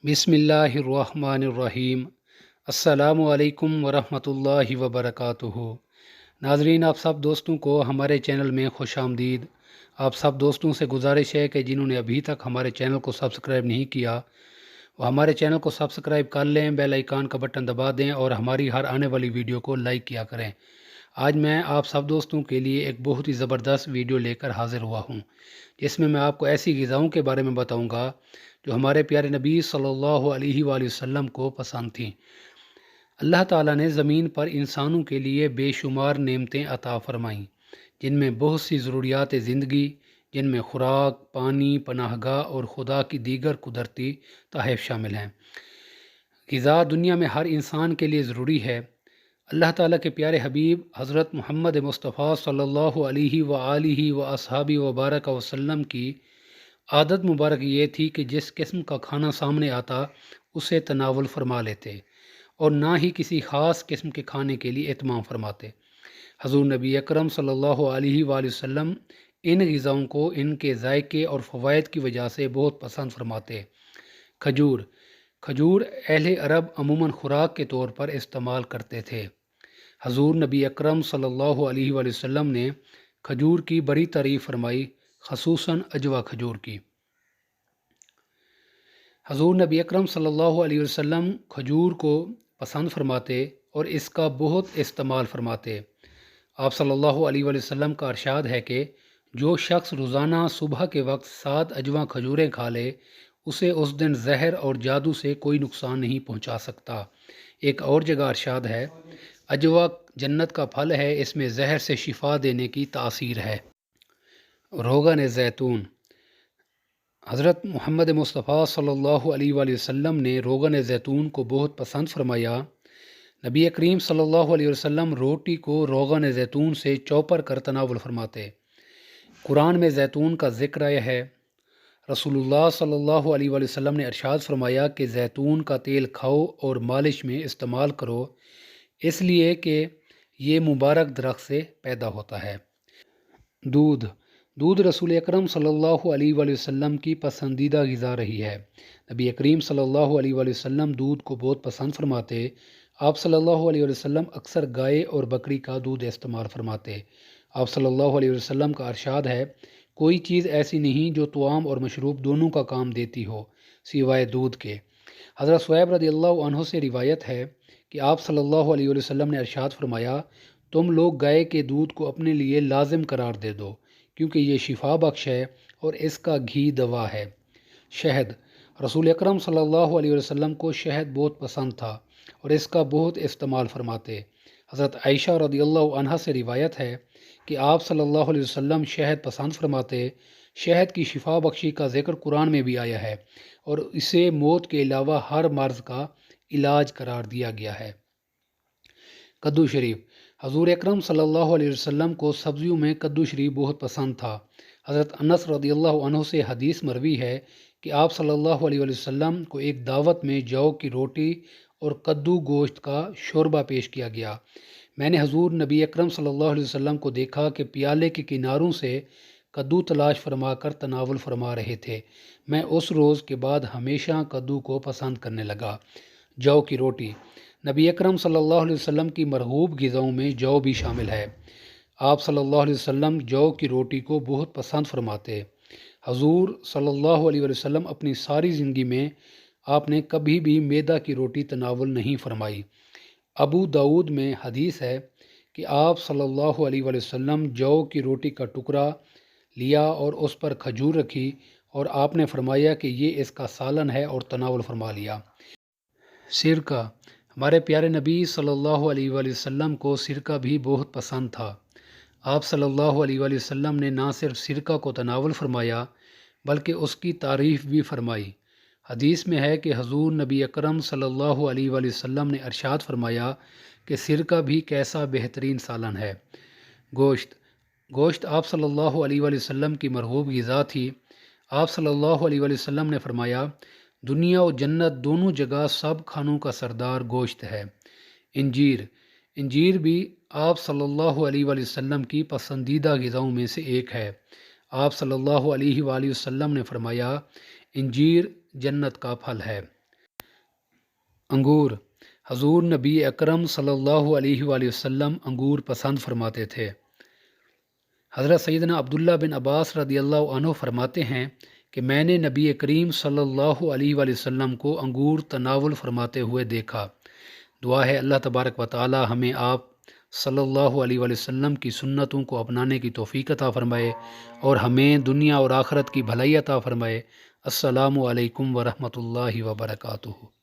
بسم اللہ الرحمن الرحیم۔ السلام علیکم ورحمۃ اللہ وبرکاتہ۔ ناظرین، آپ سب دوستوں کو ہمارے چینل میں خوش آمدید۔ آپ سب دوستوں سے گزارش ہے کہ جنہوں نے ابھی تک ہمارے چینل کو سبسکرائب نہیں کیا وہ ہمارے چینل کو سبسکرائب کر لیں، بیل آئیکن کا بٹن دبا دیں اور ہماری ہر آنے والی ویڈیو کو لائک کیا کریں۔ آج میں آپ سب دوستوں کے لیے ایک بہت ہی زبردست ویڈیو لے کر حاضر ہوا ہوں، جس میں آپ کو ایسی غذاؤں کے بارے میں بتاؤں گا جو ہمارے پیارے نبی صلی اللہ علیہ وآلہ وسلم کو پسند تھیں۔ اللہ تعالیٰ نے زمین پر انسانوں کے لیے بے شمار نعمتیں عطا فرمائیں، جن میں بہت سی ضروریات زندگی، جن میں خوراک، پانی، پناہ گاہ اور خدا کی دیگر قدرتی تحائف شامل ہیں۔ غذا دنیا میں ہر انسان کے لیے ضروری ہے۔ اللہ تعالیٰ کے پیارے حبیب حضرت محمد مصطفیٰ صلی اللہ علیہ وآلہ وصحبہ وبارک وسلم کی عادت مبارک یہ تھی کہ جس قسم کا کھانا سامنے آتا اسے تناول فرما لیتے اور نہ ہی کسی خاص قسم کے کھانے کے لیے اہتمام فرماتے۔ حضور نبی اکرم صلی اللہ علیہ وآلہ وسلم ان غذاؤں کو ان کے ذائقے اور فوائد کی وجہ سے بہت پسند فرماتے۔ کھجور اہل عرب عموماً خوراک کے طور پر استعمال کرتے تھے۔ حضور نبی اکرم صلی اللہ علیہ وآلہ وسلم نے کھجور کی بڑی تعریف فرمائی، خصوصاً عجوا کھجور کی۔ حضور نبی اکرم صلی اللہ علیہ وسلم کھجور کو پسند فرماتے اور اس کا بہت استعمال فرماتے۔ آپ صلی اللہ علیہ وآلہ وسلم کا ارشاد ہے کہ جو شخص روزانہ صبح کے وقت 7 عجوا کھجوریں کھا لے اسے اس دن زہر اور جادو سے کوئی نقصان نہیں پہنچا سکتا۔ ایک اور جگہ ارشاد ہے، عجوا جنت کا پھل ہے، اس میں زہر سے شفا دینے کی تاثیر ہے۔ روغن زیتون۔ حضرت محمد مصطفیٰ صلی اللہ علیہ وآلہ وسلم نے روغن زیتون کو بہت پسند فرمایا۔ نبی کریم صلی اللہ علیہ وسلم روٹی کو روغن زیتون سے چوپر کر تناول فرماتے۔ قرآن میں زیتون کا ذکر آیا ہے۔ رسول اللہ صلی اللہ علیہ وآلہ وسلم نے ارشاد فرمایا کہ زیتون کا تیل کھاؤ اور مالش میں استعمال کرو، اس لیے کہ یہ مبارک درخت سے پیدا ہوتا ہے۔ دودھ رسول اکرم صلی اللہ علیہ وآلہ وسلم کی پسندیدہ غذا رہی ہے۔ نبی کریم صلی اللہ علیہ وآلہ وسلم دودھ کو بہت پسند فرماتے۔ آپ صلی اللہ علیہ وآلہ وسلم اکثر گائے اور بکری کا دودھ استعمال فرماتے۔ آپ صلی اللہ علیہ وسلم کا ارشاد ہے، کوئی چیز ایسی نہیں جو طعام اور مشروب دونوں کا کام دیتی ہو سوائے دودھ کے۔ حضرت صہیب رضی اللہ عنہ سے روایت ہے کہ آپ صلی اللہ علیہ وآلہ وسلم نے ارشاد فرمایا، تم لوگ گائے کے دودھ کو اپنے لیے لازم قرار دے دو، کیونکہ یہ شفا بخش ہے اور اس کا گھی دوا ہے۔ شہد۔ رسول اکرم صلی اللہ علیہ وسلم کو شہد بہت پسند تھا اور اس کا بہت استعمال فرماتے۔ حضرت عائشہ رضی اللہ عنہا سے روایت ہے کہ آپ صلی اللہ علیہ وسلم شہد پسند فرماتے۔ شہد کی شفا بخشی کا ذکر قرآن میں بھی آیا ہے اور اسے موت کے علاوہ ہر مرض کا علاج قرار دیا گیا ہے۔ کدو شریف۔ حضور اکرم صلی اللہ علیہ وسلم کو سبزیوں میں کدو شریف بہت پسند تھا۔ حضرت انس رضی اللہ عنہ سے حدیث مروی ہے کہ آپ صلی اللہ علیہ وسلم کو ایک دعوت میں جو کی روٹی اور کدو گوشت کا شوربہ پیش کیا گیا۔ میں نے حضور نبی اکرم صلی اللہ علیہ وسلم کو دیکھا کہ پیالے کے کناروں سے کدو تلاش فرما کر تناول فرما رہے تھے۔ میں اس روز کے بعد ہمیشہ کدو کو پسند کرنے لگا۔ جو کی روٹی۔ نبی اکرم صلی اللہ علیہ وسلم کی مرغوب غذاؤں میں جو بھی شامل ہے۔ آپ صلی اللہ علیہ وسلم جو کی روٹی کو بہت پسند فرماتے۔ حضور صلی اللہ علیہ وسلم اپنی ساری زندگی میں آپ نے کبھی بھی میدا کی روٹی تناول نہیں فرمائی۔ ابو داؤد میں حدیث ہے کہ آپ صلی اللہ علیہ وسلم جو کی روٹی کا ٹکڑا لیا اور اس پر کھجور رکھی اور آپ نے فرمایا کہ یہ اس کا سالن ہے اور تناول فرما لیا۔ سرکہ۔ ہمارے پیارے نبی صلی اللہ علیہ وآلہ وسلم کو سرکہ بھی بہت پسند تھا۔ آپ صلی اللہ علیہ وآلہ وسلم نے نہ صرف سرکہ کو تناول فرمایا بلکہ اس کی تعریف بھی فرمائی۔ حدیث میں ہے کہ حضور نبی اکرم صلی اللہ علیہ وآلہ وسلم نے ارشاد فرمایا کہ سرکہ بھی کیسا بہترین سالن ہے۔ گوشت آپ صلی اللہ علیہ وآلہ وسلم کی مرغوب غذا تھی۔ آپ صلی اللہ علیہ وآلہ وسلم نے فرمایا، دنیا و جنت دونوں جگہ سب کھانوں کا سردار گوشت ہے۔ انجیر بھی آپ صلی اللہ علیہ وآلہ وسلم کی پسندیدہ غذاؤں میں سے ایک ہے۔ آپ صلی اللہ علیہ وآلہ وسلم نے فرمایا، انجیر جنت کا پھل ہے۔ انگور، حضور نبی اکرم صلی اللہ علیہ وآلہ وسلم انگور پسند فرماتے تھے۔ حضرت سیدنا عبداللہ بن عباس رضی اللہ عنہ فرماتے ہیں کہ میں نے نبی کریم صلی اللہ علیہ وآلہ وسلم کو انگور تناول فرماتے ہوئے دیکھا۔ دعا ہے اللہ تبارک و تعالی ہمیں آپ صلی اللہ علیہ وآلہ وسلم کی سنتوں کو اپنانے کی توفیق عطا فرمائے اور ہمیں دنیا اور آخرت کی بھلائی عطا فرمائے۔ السلام علیکم ورحمۃ اللہ وبرکاتہ۔